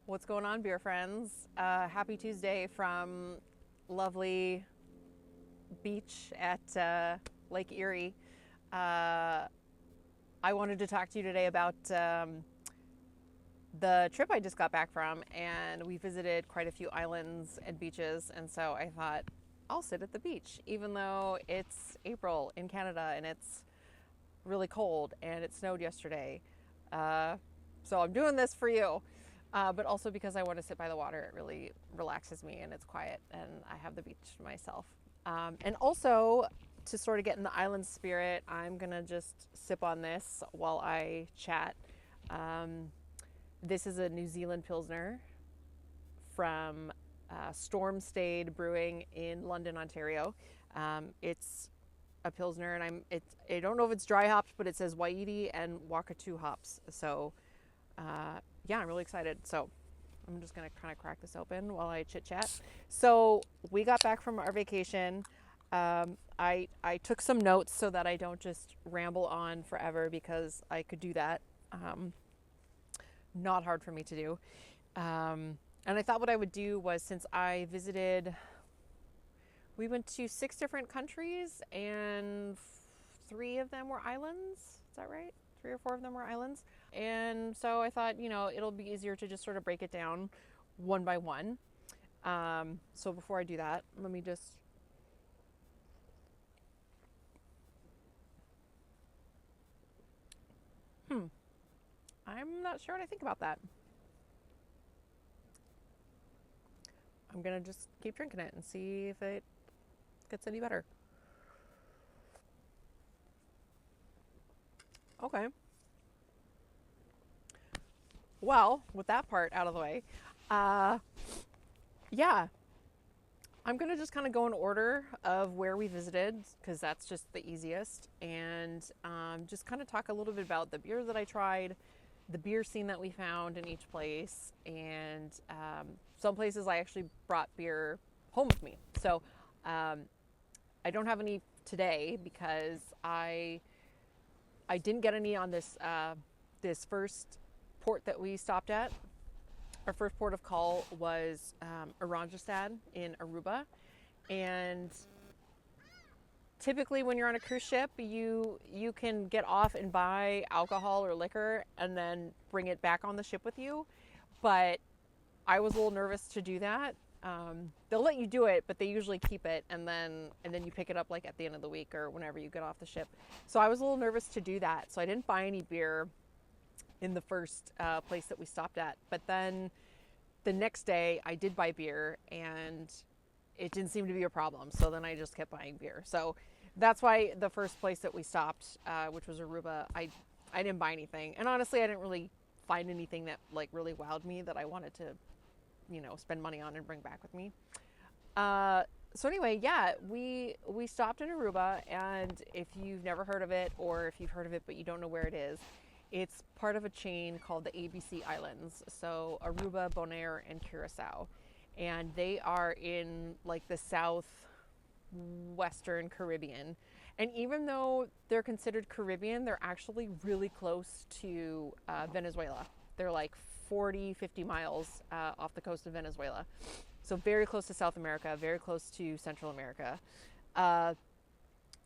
What's going on, beer friends? Happy Tuesday from lovely beach at Lake Erie. Uh, I wanted to talk to you today about the trip I just got back from, and we visited quite a few islands and beaches. And so I thought I'll sit at the beach, even though it's April in Canada and it's really cold and it snowed yesterday. Uh, so I'm doing this for you. But also because I want to sit by the water. It really relaxes me and it's quiet and I have the beach to myself. And also to sort of get in the island spirit, I'm going to just sip on this while I chat. This is a New Zealand Pilsner from Stormstayed Brewing in London, Ontario. It's a Pilsner and I don't know if it's dry hopped, but it says Waiiti and Wakatu hops. So yeah, I'm really excited. So I'm just going to kind of crack this open while I chit chat. So we got back from our vacation. I took some notes so that I don't just ramble on forever because I could do that. Not hard for me to do. And I thought what I would do was, since I visited, we went to 6 different countries and 3 of them were islands. Is that right? 3 or 4 of them were islands. And so I thought, it'll be easier to just sort of break it down one by one. So before I do that, let me just. I'm not sure what I think about that. I'm going to just keep drinking it and see if it gets any better. Okay. Well, with that part out of the way, uh, yeah, I'm going to just kind of go in order of where we visited because that's just the easiest, and just kind of talk a little bit about the beers that I tried, the beer scene that we found in each place, and some places I actually brought beer home with me. So I don't have any today because I didn't get any on this first port that we stopped at. Our first port of call was Oranjestad in Aruba, and typically when you're on a cruise ship, you can get off and buy alcohol or liquor and then bring it back on the ship with you. But I was a little nervous to do that. They'll let you do it, but they usually keep it, and then you pick it up like at the end of the week or whenever you get off the ship. So I was a little nervous to do that, so I didn't buy any beer in the first place that we stopped at. But then the next day I did buy beer and it didn't seem to be a problem. So then I just kept buying beer. So that's why the first place that we stopped, which was Aruba, I didn't buy anything. And honestly, I didn't really find anything that like really wowed me that I wanted to, spend money on and bring back with me. So anyway, yeah, we stopped in Aruba, and if you've never heard of it, or if you've heard of it but you don't know where it is, it's part of a chain called the ABC Islands. So Aruba, Bonaire, and Curacao. And they are in like the southwestern Caribbean. And even though they're considered Caribbean, they're actually really close to Venezuela. They're like 40, 50 miles off the coast of Venezuela. So very close to South America, very close to Central America. Uh,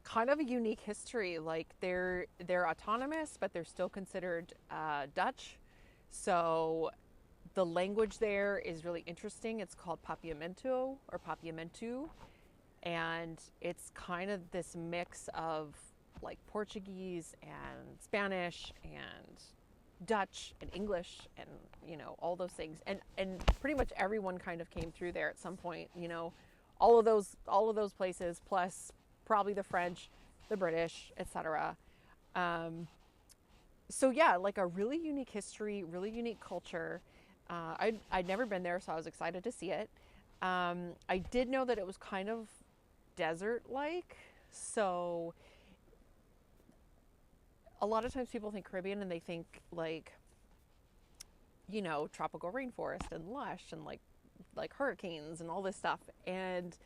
Kind of a unique history. Like they're autonomous, but they're still considered Dutch. So the language there is really interesting. It's called Papiamento or Papiamentu, and it's kind of this mix of like Portuguese and Spanish and Dutch and English and all those things. And pretty much everyone kind of came through there at some point. All of those places plus probably the French, the British, etc. So yeah, like a really unique history, really unique culture. I'd never been there, so I was excited to see it. I did know that it was kind of desert-like, so a lot of times people think Caribbean and they think like, tropical rainforest and lush and like hurricanes and all this stuff. And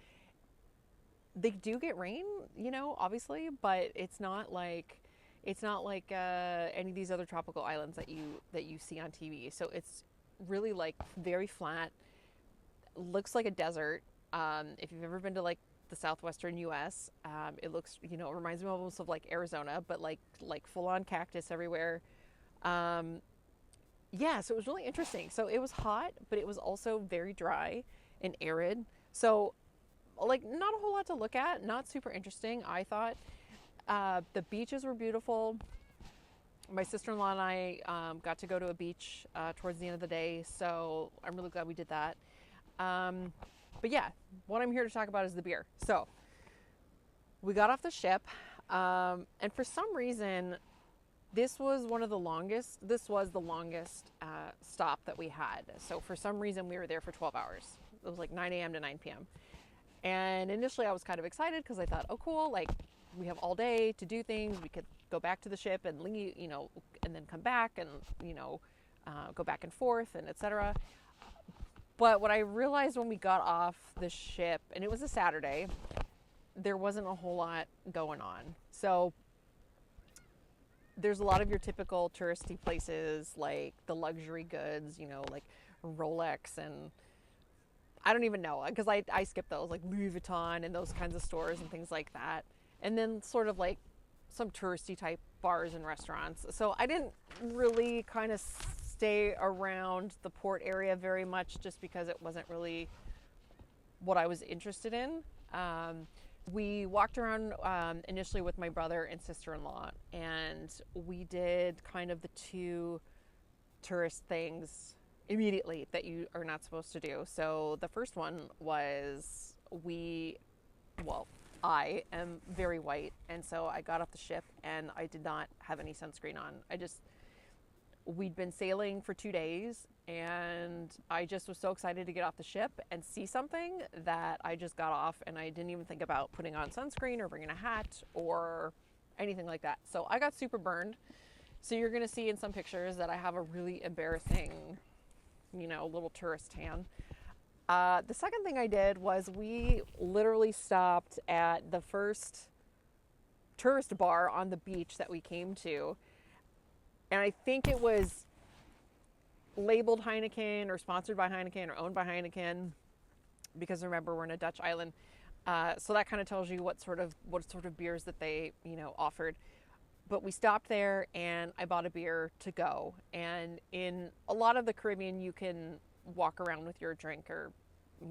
they do get rain, obviously, but it's not like any of these other tropical islands that you see on TV. So really like very flat, looks like a desert. If you've ever been to like the southwestern U.S., it looks, you know, it reminds me almost of like Arizona, but like full on cactus everywhere. Um, yeah, so it was really interesting. So it was hot, but it was also very dry and arid. So like not a whole lot to look at, not super interesting, I thought. The beaches were beautiful. My sister-in-law and I got to go to a beach towards the end of the day, so I'm really glad we did that. Um, but yeah, what I'm here to talk about is the beer. So we got off the ship, and for some reason, this was the longest stop that we had. So for some reason, we were there for 12 hours. It was like 9 a.m. to 9 p.m. And initially, I was kind of excited because I thought, oh, cool, like we have all day to do things. We could go back to the ship and leave, you know, and then come back and, you know, go back and forth and etc. But what I realized when we got off the ship, and it was a Saturday, there wasn't a whole lot going on. So there's a lot of your typical touristy places, like the luxury goods, you know, like Rolex, and I don't even know, because I skipped those, like Louis Vuitton and those kinds of stores and things like that. And then sort of like some touristy type bars and restaurants. So I didn't really kind of stay around the port area very much, just because it wasn't really what I was interested in. We walked around initially with my brother and sister-in-law, and we did kind of the two tourist things immediately that you are not supposed to do. So the first one was I am very white, and so I got off the ship and I did not have any sunscreen on. We'd been sailing for 2 days, and I just was so excited to get off the ship and see something that I just got off, and I didn't even think about putting on sunscreen or bringing a hat or anything like that. So I got super burned. So you're going to see in some pictures that I have a really embarrassing, you know, little tourist tan. The second thing I did was we literally stopped at the first tourist bar on the beach that we came to. And I think it was labeled Heineken or sponsored by Heineken or owned by Heineken, because remember, we're in a Dutch island. So that kind of tells you what sort of beers that they, you know, offered. But we stopped there and I bought a beer to go. And in a lot of the Caribbean, you can walk around with your drink or,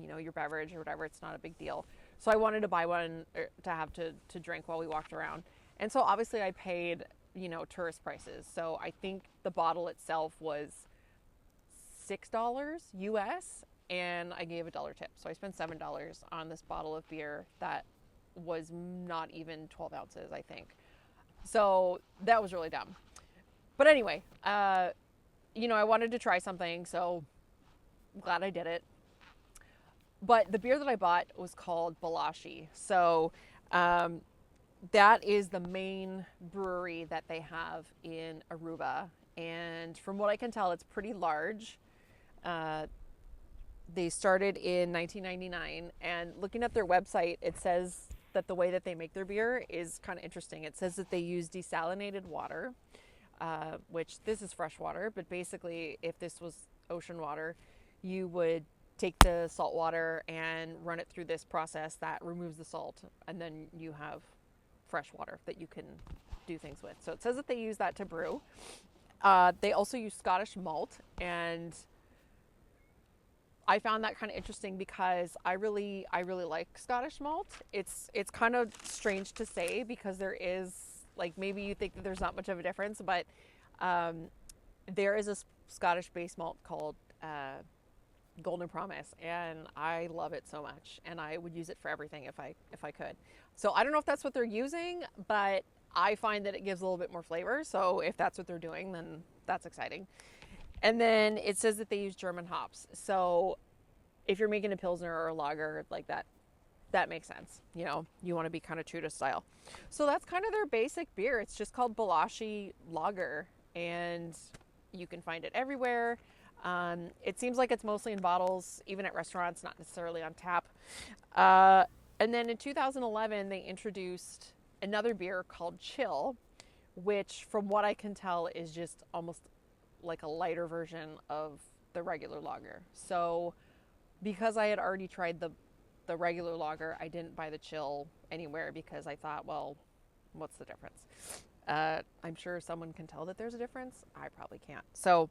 you know, your beverage or whatever. It's not a big deal. So I wanted to buy one to have to drink while we walked around. And so obviously I paid, you know, tourist prices. So I think the bottle itself was $6 US, and I gave $1 tip. So I spent $7 on this bottle of beer that was not even 12 ounces, I think. So that was really dumb. But anyway, you know, I wanted to try something, so I'm glad I did it. But the beer that I bought was called Balashi. So that is the main brewery that they have in Aruba. And from what I can tell, it's pretty large. They started in 1999, and looking at their website, it says that the way that they make their beer is kind of interesting. It says that they use desalinated water, which this is fresh water, but basically if this was ocean water, you would take the salt water and run it through this process that removes the salt, and then you have fresh water that you can do things with. So it says that they use that to brew. They also use Scottish malt, and I found that kind of interesting because I really like Scottish malt. It's kind of strange to say, because there is, like, maybe you think that there's not much of a difference, but there is a Scottish base malt called Golden Promise, and I love it so much, and I would use it for everything if I could. So I don't know if that's what they're using, but I find that it gives a little bit more flavor. So if that's what they're doing, then that's exciting. And then it says that they use German hops. So if you're making a Pilsner or a lager like that, that makes sense. You know, you want to be kind of true to style. So that's kind of their basic beer. It's just called Balashi Lager, and you can find it everywhere. It seems like it's mostly in bottles, even at restaurants, not necessarily on tap. And then in 2011, they introduced another beer called Chill, which from what I can tell is just almost like a lighter version of the regular lager. So because I had already tried the regular lager, I didn't buy the chill anywhere because I thought, well, what's the difference? I'm sure someone can tell that there's a difference. I probably can't. So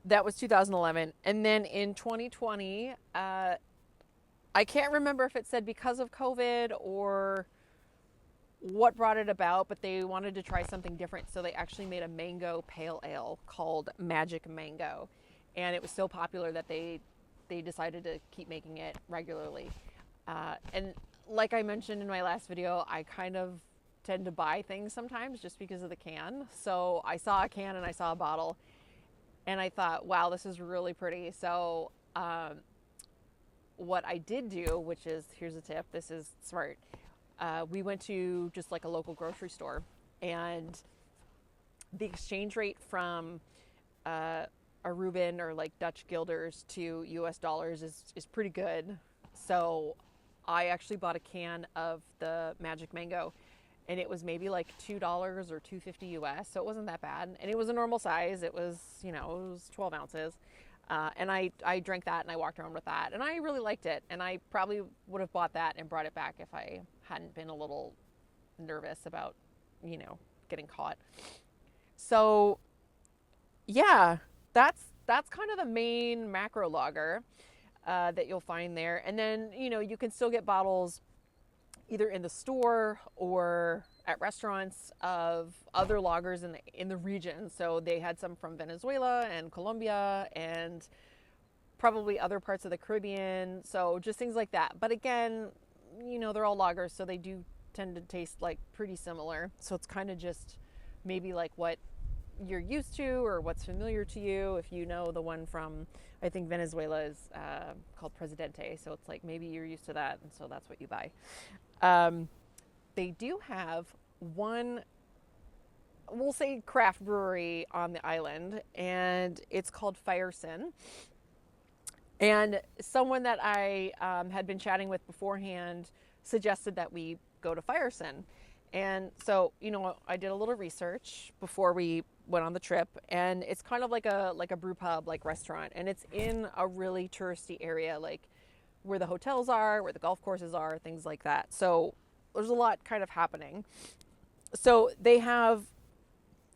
that was 2011. And then in 2020, I can't remember if it said because of COVID or what brought it about, but they wanted to try something different. So they actually made a mango pale ale called Magic Mango. And it was so popular that they decided to keep making it regularly. And like I mentioned in my last video, I kind of tend to buy things sometimes just because of the can. So I saw a can and I saw a bottle and I thought, wow, this is really pretty. So what I did do, which is, here's a tip, this is smart. We went to just like a local grocery store, and the exchange rate from Aruban or like Dutch guilders to US dollars is pretty good. So I actually bought a can of the Magic Mango, and it was maybe like $2 or $2.50 US. So it wasn't that bad. And it was a normal size. It was, it was 12 ounces. And I drank that and I walked around with that, and I really liked it. And I probably would have bought that and brought it back if I hadn't been a little nervous about, getting caught. So yeah, that's kind of the main macro lager that you'll find there. And then, you can still get bottles either in the store or at restaurants of other lagers in the region. So they had some from Venezuela and Colombia and probably other parts of the Caribbean. So just things like that. But again, they're all lagers, so they do tend to taste like pretty similar. So it's kind of just maybe like what you're used to or what's familiar to you. If you know the one from, I think Venezuela is called Presidente, so it's like maybe you're used to that, and so that's what you buy. They do have one, we'll say, craft brewery on the island, and it's called Fireson. And someone that I had been chatting with beforehand suggested that we go to Fireson. And so, I did a little research before we went on the trip, and it's kind of like a brew pub, like restaurant, and it's in a really touristy area, like where the hotels are, where the golf courses are, things like that. So there's a lot kind of happening. So they have,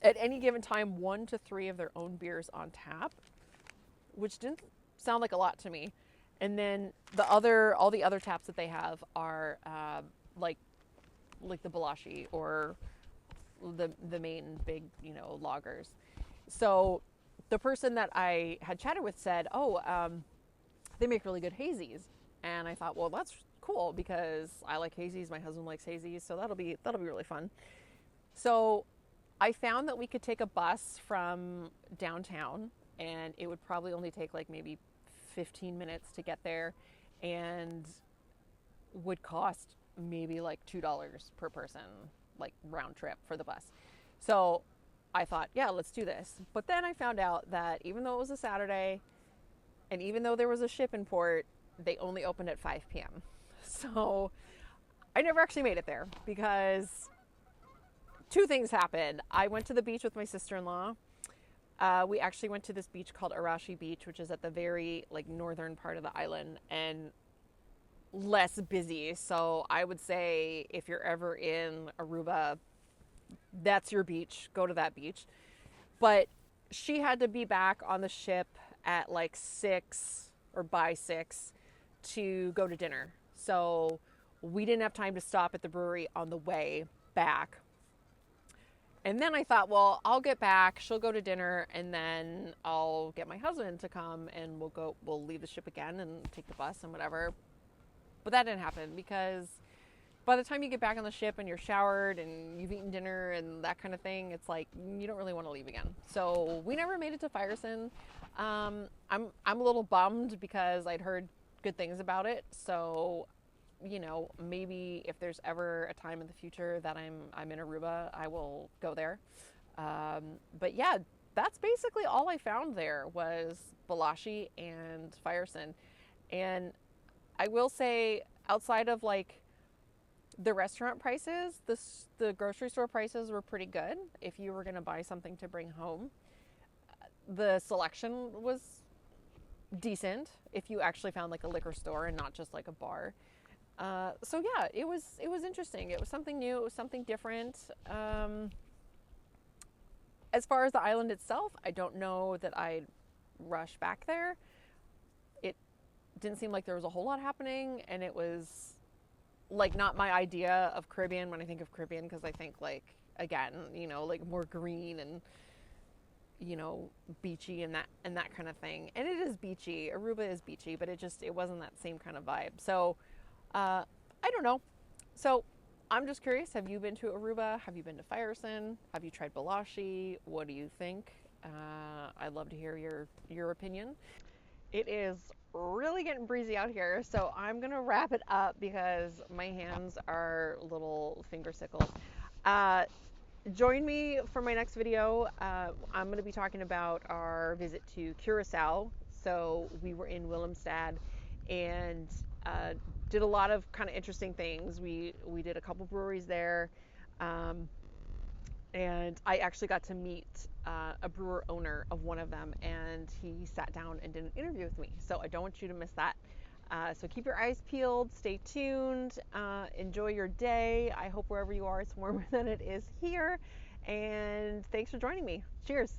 at any given time, 1 to 3 of their own beers on tap, which didn't sound like a lot to me. And then all the other taps that they have are like the Balashi or the main big, lagers. So the person that I had chatted with said, they make really good hazies. And I thought, well, that's cool because I like hazies. My husband likes hazies. So that'll be really fun. So I found that we could take a bus from downtown, and it would probably only take like maybe 15 minutes to get there, and would cost maybe like $2 per person, like round trip for the bus. So I thought, yeah, let's do this. But then I found out that even though it was a Saturday and even though there was a ship in port, they only opened at 5 p.m. So I never actually made it there because 2 things happened. I went to the beach with my sister-in-law. We actually went to this beach called Arashi Beach, which is at the very northern part of the island and less busy. So I would say if you're ever in Aruba, that's your beach. Go to that beach. But she had to be back on the ship at 6 or by 6 to go to dinner. So we didn't have time to stop at the brewery on the way back. And then I thought, well, I'll get back, she'll go to dinner, and then I'll get my husband to come and we'll leave the ship again and take the bus and whatever. But that didn't happen because by the time you get back on the ship and you're showered and you've eaten dinner and that kind of thing, it's like you don't really want to leave again. So we never made it to Fireson. I'm a little bummed because I'd heard good things about it. So, maybe if there's ever a time in the future that I'm in Aruba, I will go there. But yeah, that's basically all I found there was Balashi and Fireson. And I will say, outside of the restaurant prices, the grocery store prices were pretty good if you were going to buy something to bring home. the selection was decent if you actually found like a liquor store and not just like a bar. So yeah, it was interesting. It was something new. It was something different. As far as the island itself, I don't know that I'd rush back there. It didn't seem like there was a whole lot happening, and it was like not my idea of Caribbean when I think of Caribbean, because I think like again, like more green and beachy and that kind of thing. And it is beachy. Aruba is beachy, but it wasn't that same kind of vibe. So I don't know. So I'm just curious. Have you been to Aruba? Have you been to Firesen? Have you tried Balashi? What do you think? I'd love to hear your opinion. It is really getting breezy out here, so I'm gonna wrap it up because my hands are little finger sickles. Uh, Join me for my next video. I'm going to be talking about our visit to Curacao. So we were in Willemstad and did a lot of kind of interesting things. We did a couple breweries there, um, and I actually got to meet a brewer owner of one of them, and he sat down and did an interview with me. So I don't want you to miss that. So keep your eyes peeled, stay tuned, enjoy your day. I hope wherever you are it's warmer than it is here. And thanks for joining me. Cheers.